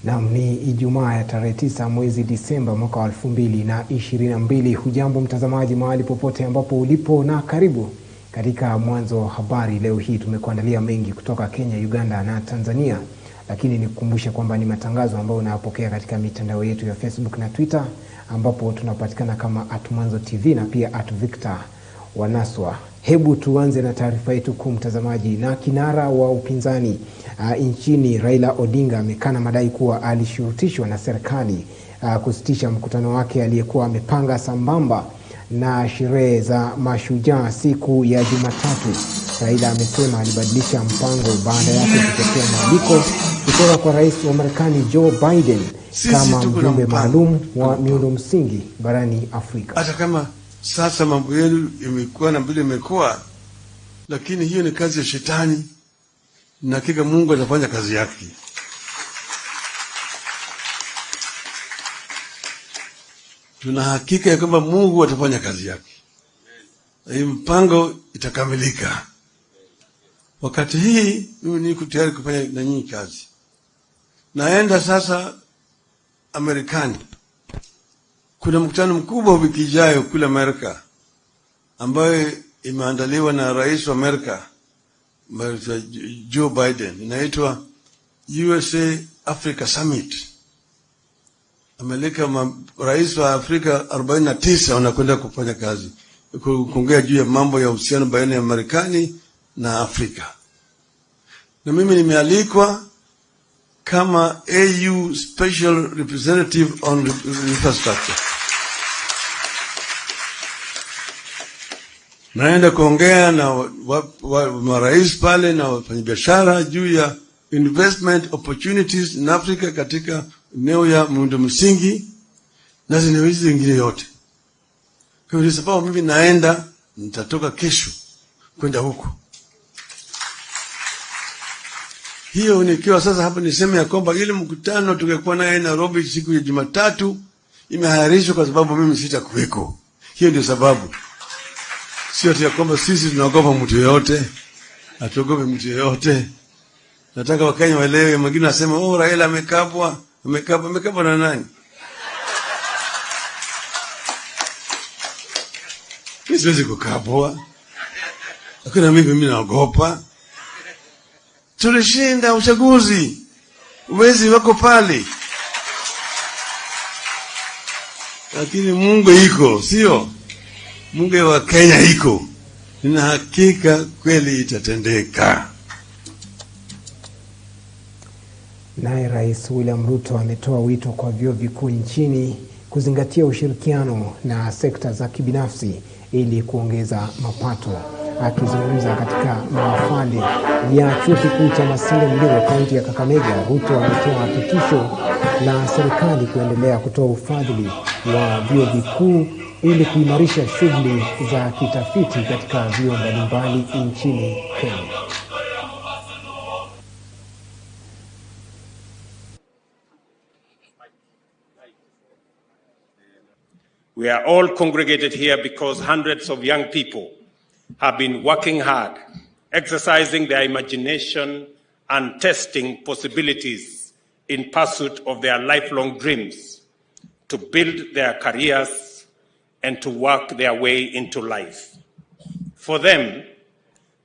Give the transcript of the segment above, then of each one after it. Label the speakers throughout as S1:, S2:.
S1: Naam, ni Ijumaa ya tarehe 9 mwezi Disemba mwaka wa 2022. Hujambo mtazamaji mahali popote ambapo ulipo na karibu katika Mwanzo Habari. Leo hii tumekuandalia mengi kutoka Kenya, Uganda na Tanzania. Lakini nikukumbusha kwamba ni matangazo ambayo unayapokea katika mitandao yetu ya Facebook na Twitter, ambapo tunapatikana kama @MwanzoTV na pia @Victor Wanaswa. Hebu tuanze na taarifa yetu kuu mtazamaji. Na kinara wa upinzani nchini Raila Odinga amekana madai kuwa alishurutishwa na serikali kusitisha mkutano wake aliyekuwa amepanga sambamba na sherehe za mashujaa siku ya Jumatatu. Raila amesema alibadilisha mpango baada yake kupokea mwaliko kutoka kwa Rais wa Marekani Joe Biden kama mjumbe maalum wa miundo msingi barani Afrika.
S2: Hata kama sasa mambo yenu imekuwa na vile imekuwa, lakini hiyo ni kazi ya shetani, na hakika Mungu atafanya kazi yake. Tuna hakika ya kwamba Mungu atafanya kazi yake. Hii mpango itakamilika. Wakati hii mimi niko tayari kufanya na nyinyi kazi. Naenda sasa Amerikani. Kuna mkutano mkubwa wiki ijayo kule Amerika ambayo imeandaliwa na Rais wa Amerika Joe Biden. Inaitwa USA Africa Summit. Ameleka rais wa Afrika 49 wanakwenda kufanya kazi, kuongea juu ya mambo ya uhusiano baina ya Marekani na Afrika. Na mimi nimealikwa kama AU Special Representative on Infrastructure. Naenda kuongea na marais pale na wafanyabiashara juu ya investment opportunities in Africa katika eneo ya miundo msingi na eneo hizi zingine yote. Kwa hiyo sababu mimi naenda, nitatoka kesho kwenda huko. Hiyo nikiwa sasa hapa niseme ya kwamba ile mkutano tungekuwa naye Nairobi siku ya Jumatatu imehairishwa kwa sababu mimi sitakuweko. Hiyo ndio sababu. Sio ati ya kwamba sisi tunaogopa mtu yeyote, hatuogopi mtu yeyote. Nataka Wakenya waelewe. Mwingine anasema oh, Raila amekabwa na nani? Mimi siwezi kukabwa. Hakuna mimi naogopa. Tulishinda uchaguzi. Uwezi wako pale. Lakini Mungu iko, sio? Mungu wa Kenya iko. Nina hakika kweli itatendeka.
S1: Naye Rais William Ruto ametoa wito kwa vyuo vikuu nchini kuzingatia ushirikiano na sekta za kibinafsi ili kuongeza mapato. Akizungumza katika mahafali ya chuo kikuu cha Masinde Muliro, kaunti ya Kakamega, Ruto ametoa hakikisho la serikali kuendelea kutoa ufadhili wa vyuo vikuu ili kuimarisha shughuli za kitafiti katika vyuo mbalimbali nchini Kenya.
S3: We are all congregated here because hundreds of young people have been working hard, exercising their imagination and testing possibilities in pursuit of their lifelong dreams to build their careers and to work their way into life. For them,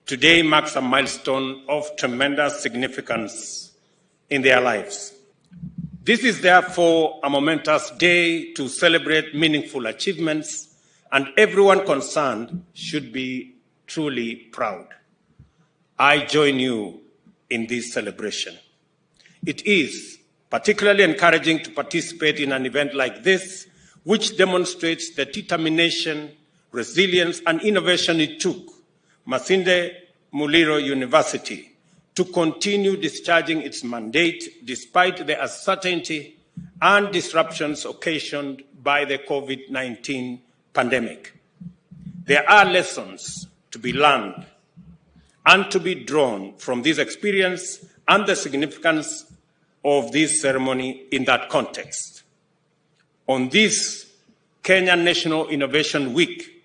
S3: today marks a milestone of tremendous significance in their lives. This is therefore a momentous day to celebrate meaningful achievements, and everyone concerned should be truly proud. I join you in this celebration. It is particularly encouraging to participate in an event like this, which demonstrates the determination, resilience, and innovation it took Masinde Muliro University to continue discharging its mandate despite the uncertainty and disruptions occasioned by the COVID-19 pandemic. There are lessons to be learned and to be drawn from this experience and the significance of this ceremony in that context. On this Kenya National Innovation Week,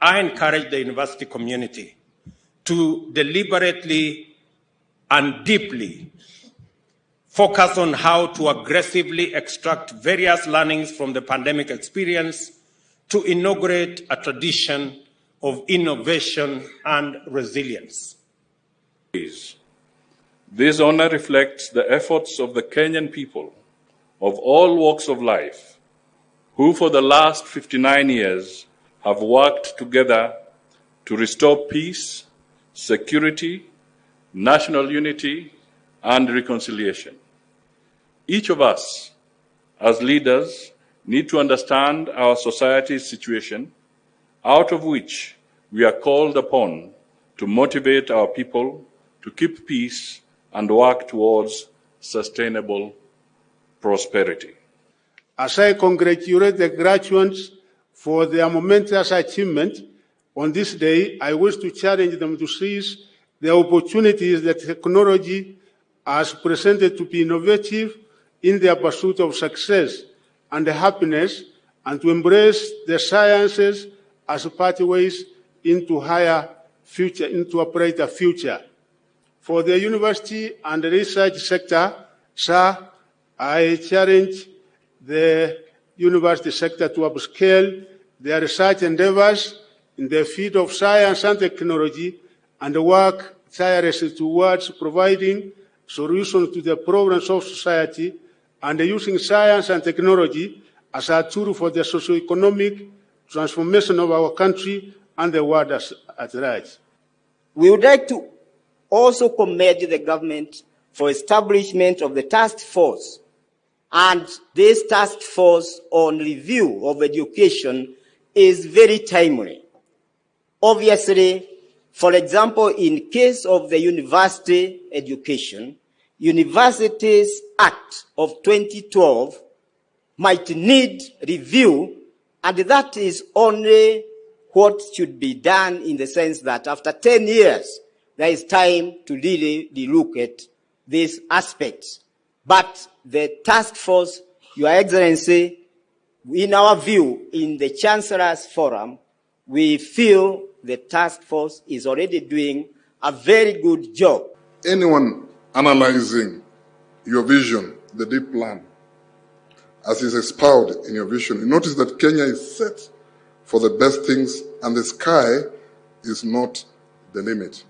S3: I encourage the university community to deliberately and deeply focus on how to aggressively extract various learnings from the pandemic experience to inaugurate a tradition of innovation and resilience.
S4: This honor reflects the efforts of the Kenyan people of all walks of life, who for the last 59 years have worked together to restore peace, security, national unity, and reconciliation. Each of us, as leaders, need to understand our society's situation, out of which we are called upon to motivate our people to keep peace and work towards sustainable prosperity.
S5: As I congratulate the graduates for their momentous achievement on this day, I wish to challenge them to seize the opportunities that technology has presented to be innovative in their pursuit of success and happiness, and to embrace the sciences as pathways into a brighter future. For the university and research sector, sir, I challenge the university sector to upscale their research endeavors in the field of science and technology and work tirelessly towards providing solutions to the problems of society and using science and technology as a tool for the socio-economic transformation of our country and the world at large.
S6: We would like to also commend the government for establishment of the task force. And this task force on review of education is very timely. Obviously, for example, in case of the university education, Universities Act of 2012 might need review, and that is only what should be done in the sense that after 10 years, there is time to really look at these aspects. But the task force, Your Excellency, in our view, in the Chancellor's Forum, we feel the task force is already doing a very good job.
S7: Anyone analyzing your vision, the deep plan, as is expounded in your vision, you notice that Kenya is set for the best things and the sky is not the limit.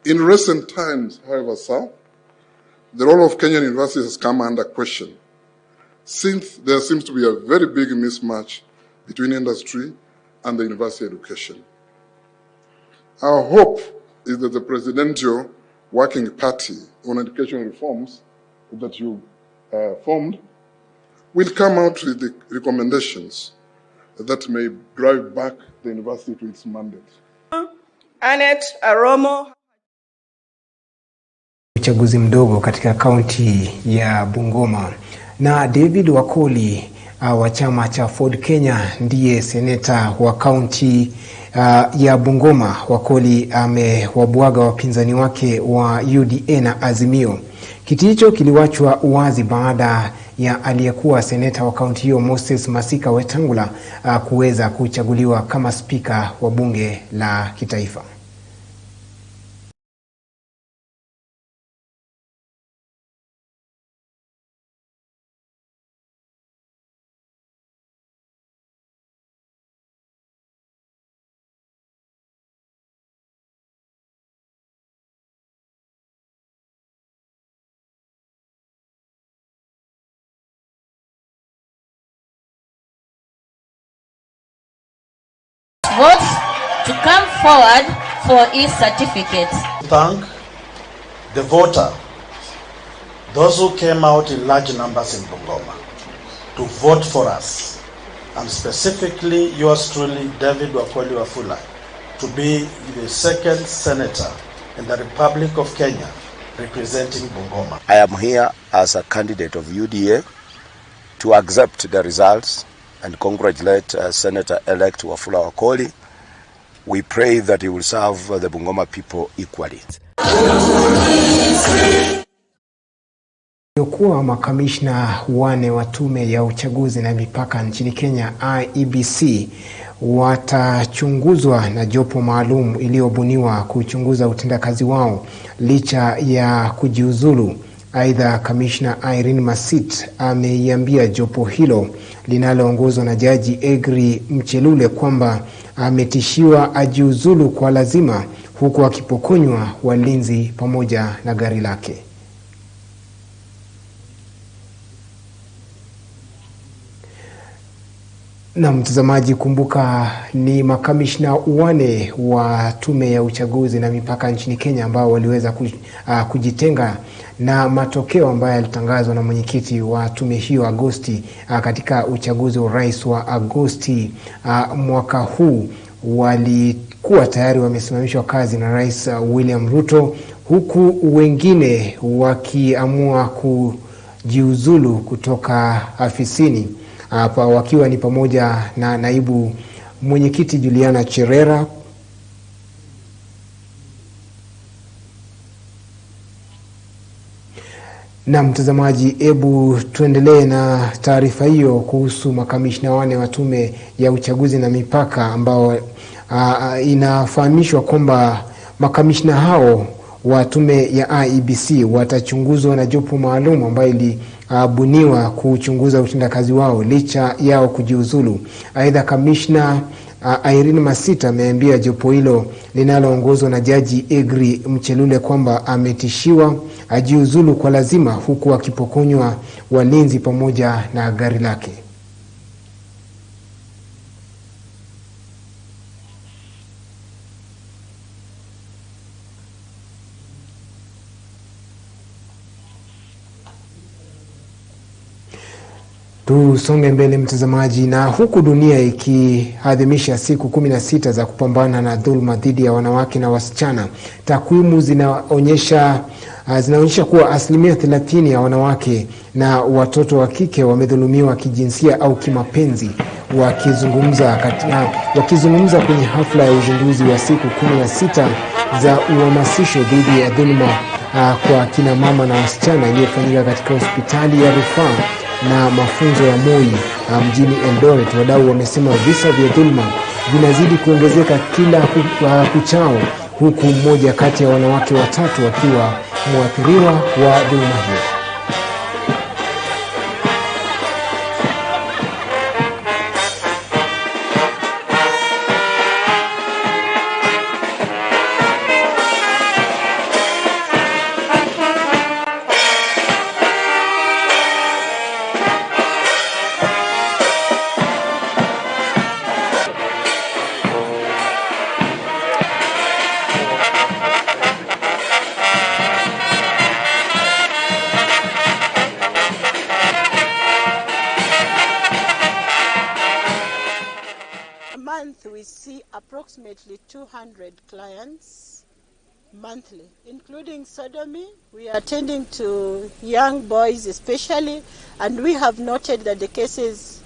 S7: In recent times, however, sir, the role of Kenyan universities has come under question, since there seems to be a very big mismatch between industry and the university education. Our hope is that the Presidential Working Party on Education Reforms that you formed will come out with the recommendations that may drive back the university to its mandate.
S6: Annette Aromo.
S1: Uchaguzi mdogo katika kaunti ya Bungoma, na David Wakoli wa chama cha Ford Kenya ndiye seneta wa kaunti ya Bungoma. Wakoli amewabwaga wapinzani wake wa UDA na Azimio. Kiti hicho kiliwachwa wazi baada ya aliyekuwa seneta wa kaunti hiyo Moses Masika Wetangula kuweza kuchaguliwa kama spika wa bunge la kitaifa.
S8: Votes to come forward for each certificate.
S9: Thank the voter, those who came out in large numbers in Bungoma to vote for us, and specifically yours truly, David Wakoli Wafula, to be the second senator in the Republic of Kenya representing Bungoma.
S10: I am here as a candidate of UDA to accept the results and congratulate Senator-elect Wafula Wakoli. We pray that he will serve the Bungoma people equally.
S1: Yokuwa makamishna wane wa tume ya uchaguzi na mipaka nchini Kenya IEBC watachunguzwa na jopo maalum iliyobuniwa kuchunguza utendakazi wao licha ya kujiuzulu Aidha, kamishna Irene Masit ameiambia jopo hilo linaloongozwa na Jaji Egri Mchelule kwamba ametishiwa ajiuzulu kwa lazima, huku akipokonywa walinzi pamoja na gari lake. Na mtazamaji, kumbuka ni makamishna 4 wa tume ya uchaguzi na mipaka nchini Kenya ambao waliweza kujitenga na matokeo ambayo yalitangazwa na mwenyekiti wa tume hiyo Agosti katika uchaguzi wa rais wa Agosti mwaka huu. Walikuwa tayari wamesimamishwa kazi na Rais William Ruto, huku wengine wakiamua kujiuzulu kutoka afisini. Hapa wakiwa ni pamoja na naibu mwenyekiti Juliana Cherera, na mtazamaji, hebu tuendelee na taarifa hiyo kuhusu makamishna 4 wa tume ya uchaguzi na mipaka ambao inafahamishwa kwamba makamishna hao wa tume ya IEBC watachunguzwa na jopo maalum ambayo ilibuniwa kuchunguza utendakazi wao licha yao kujiuzulu. Aidha, kamishna Irene Masit ameambia jopo hilo linaloongozwa na Jaji Egri Mchelule kwamba ametishiwa ajiuzulu kwa lazima, huku akipokonywa walinzi pamoja na gari lake. Tusonge mbele mtazamaji, na huku dunia ikiadhimisha siku 16 za kupambana na dhulma dhidi ya wanawake na wasichana, takwimu zinaonyesha kuwa 30% ya wanawake na watoto wa kike wamedhulumiwa kijinsia au kimapenzi. Wakizungumza kwenye hafla ya uzinduzi wa siku 16 za uhamasisho dhidi ya dhulma kwa kina mama na wasichana iliyofanyika katika hospitali ya rufaa na mafunzo ya Moi mjini Eldoret, wadau wamesema visa vya dhulma vinazidi kuongezeka kila kuchao, huku mmoja kati ya wanawake 3 wakiwa mwathiriwa wa dhulma hiyo.
S11: We see approximately 200 clients monthly, including sodomy. We are attending to young boys especially, and we have noted that the cases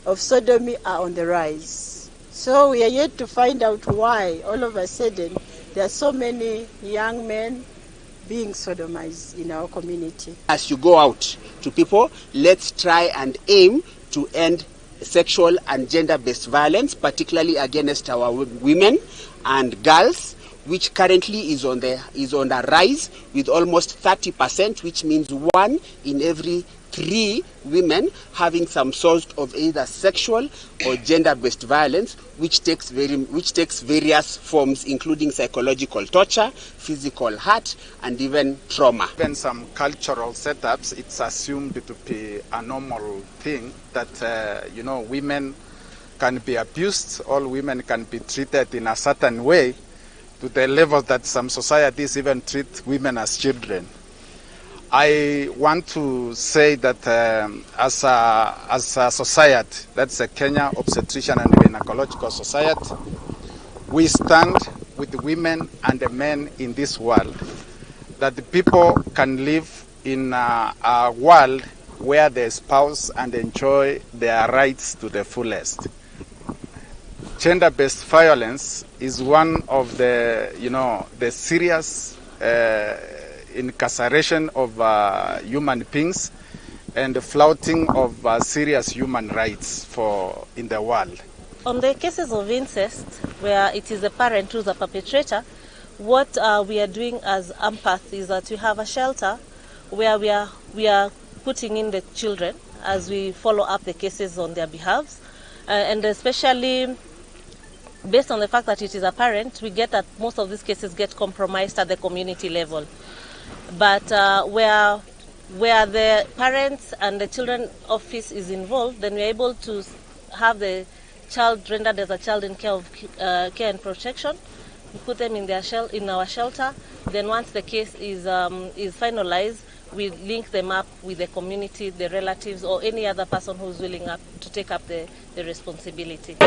S11: of sodomy are on the rise. So we are yet to find out why all of a sudden there are so many young men being sodomized in our community.
S12: As you go out to people, let's try and aim to end sexual and gender-based violence, particularly against our women and girls, which currently is on the rise with almost 30%, which means 1 in every 3 women having some sort of either sexual or gender-based violence, which takes various forms, including psychological torture, physical hurt, and even trauma.
S13: In some cultural setups, it's assumed to be a normal thing that women can be abused, all women can be treated in a certain way, to the level that some societies even treat women as children. I want to say that as a society, that's a Kenya Obstetrician and Gynecological Society, we stand with the women and the men in this world, that the people can live in a world where they espouse and enjoy their rights to the fullest. Gender-based violence is one of the serious incarceration of human beings and the flouting of serious human rights in the world.
S14: On the cases of incest, where it is the parent who's a perpetrator, what we are doing as empaths is that we have a shelter where we are putting in the children as we follow up the cases on their behalves, and especially based on the fact that it is apparent, we get that most of these cases get compromised at the community level. But where the parents and the children office is involved, then we're able to have the child rendered as a child in care and protection. We put them in our shelter. Then once the case is finalized, we link them up with the community, the relatives, or any other person who's willing to take up the responsibility.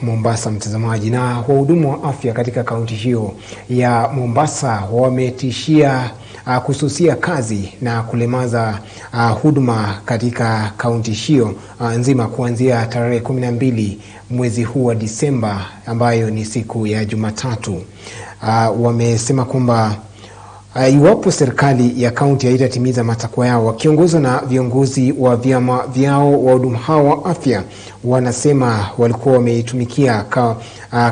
S1: Mombasa, mtazamaji, na wahudumu wa afya katika kaunti hiyo ya Mombasa wametishia kususia kazi na kulemaza huduma katika kaunti hiyo nzima kuanzia tarehe 12 mwezi huu wa Disemba, ambayo ni siku ya Jumatatu. Wamesema kwamba iwapo serikali ya kaunti haitatimiza matakwa yao, wakiongozwa na viongozi wa vyama vyao, wahudumu hao wa afya wanasema walikuwa wameitumikia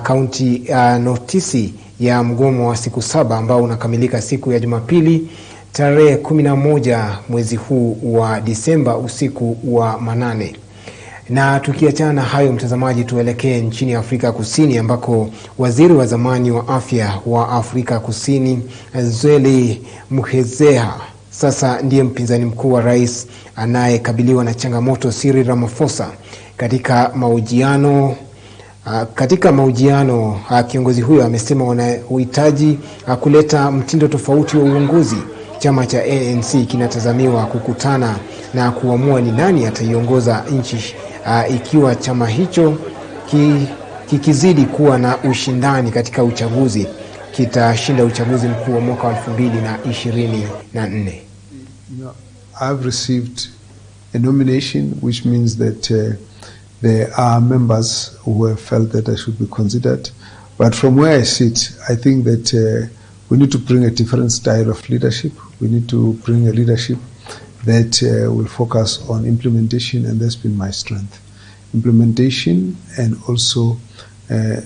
S1: kaunti notisi ya mgomo wa siku 7 ambao unakamilika siku ya Jumapili tarehe 11 mwezi huu wa Disemba usiku wa manane. Na tukiachana hayo, mtazamaji, tuelekee nchini Afrika Kusini ambako waziri wa zamani wa afya wa Afrika Kusini Zweli Mkhizehe sasa ndiye mpinzani mkuu wa rais anayekabiliwa na changamoto Cyril Ramaphosa. Katika mahojiano kiongozi huyo amesema wanahitaji kuleta mtindo tofauti wa uongozi. Chama cha ANC kinatazamiwa kukutana na kuamua ni nani ataiongoza nchi ikiwa chama hicho kikizidi kuwa na ushindani katika uchaguzi kitashinda uchaguzi mkuu wa mwaka 2024.
S15: I've received a nomination, which means that there are members who have felt that I should be considered. But from where I sit, I think that we need to bring a different style of leadership. We need to bring a leadership that will focus on implementation, and that's been my strength. Implementation and also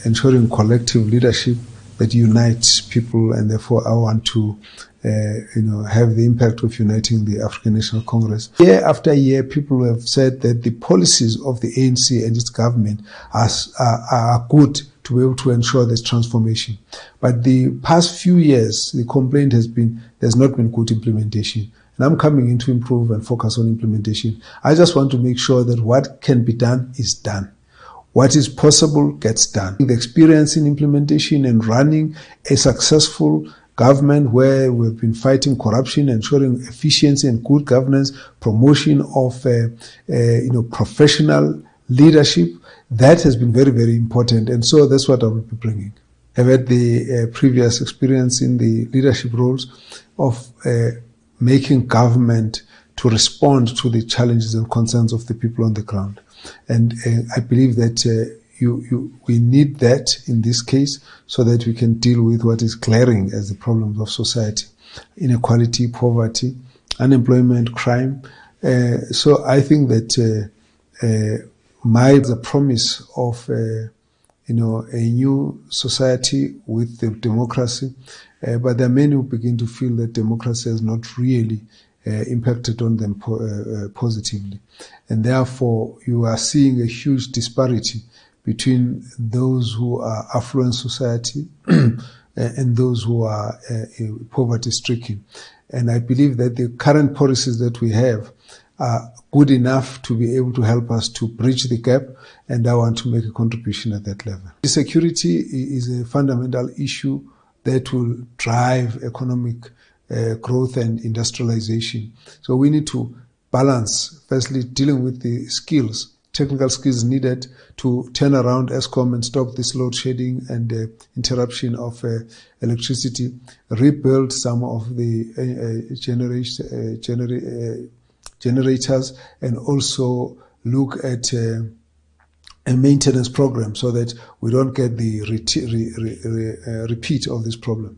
S15: ensuring collective leadership that unites people, and therefore I want to have the impact of uniting the African National Congress. Year after year, people have said that the policies of the ANC and its government are good to be able to ensure this transformation. But the past few years, the complaint has been there's not been good implementation. And I'm coming in to improve and focus on implementation. I just want to make sure that what can be done is done. What is possible gets done. The experience in implementation and running a successful government where we've been fighting corruption, ensuring efficiency and good governance, promotion of professional leadership, that has been very, very important. And so that's what I will be bringing. I've had the previous experience in the leadership roles of making government to respond to the challenges and concerns of the people on the ground. And I believe that we need that in this case so that we can deal with what is glaring as the problems of society: inequality, poverty, unemployment, crime. So I think that the promise of a new society with the democracy, but there are many who begin to feel that democracy has not really impacted on them positively. And therefore, you are seeing a huge disparity between those who are affluent society and those who are poverty-stricken. And I believe that the current policies that we have are good enough to be able to help us to bridge the gap, and I want to make a contribution at that level. Security is a fundamental issue that will drive economic growth and industrialization. So we need to balance, firstly, dealing with the skills, technical skills needed to turn around ESCOM and stop this load shedding and interruption of electricity, rebuild some of the generators, and also look at a maintenance program so that we don't get the repeat of this problem.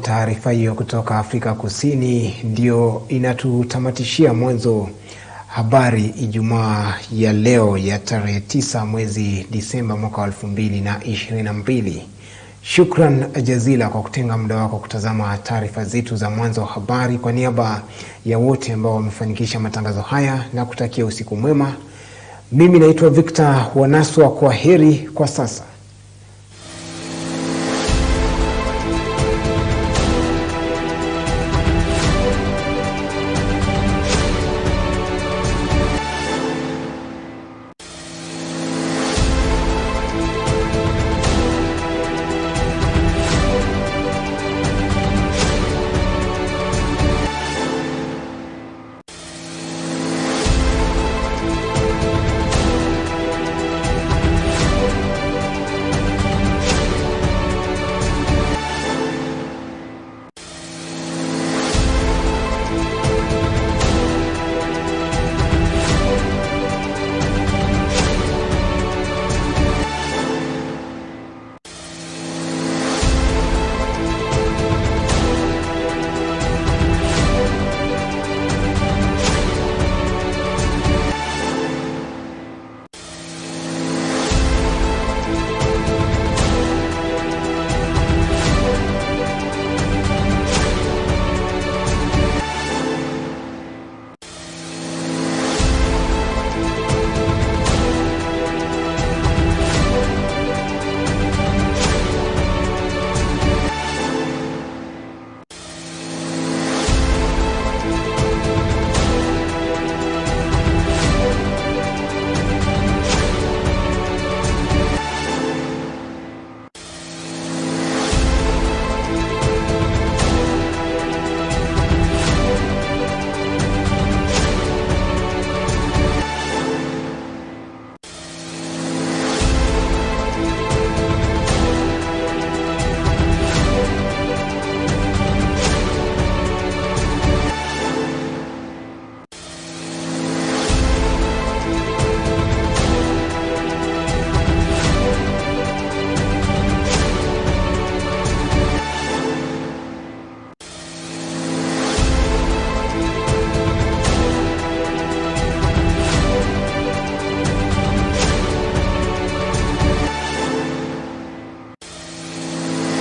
S1: Taarifa hiyo kutoka Afrika Kusini ndio inatutamatishia mwanzo Habari Ijumaa ya leo ya tarehe 9 mwezi Disemba mwaka 2022. Shukran jazila kwa kutenga muda wako kutazama taarifa zetu za Mwanzo Habari. Kwa niaba ya wote ambao wamefanikisha matangazo haya na kutakia usiku mwema. Mimi naitwa Victor Wanaswa, kwa heri kwa sasa.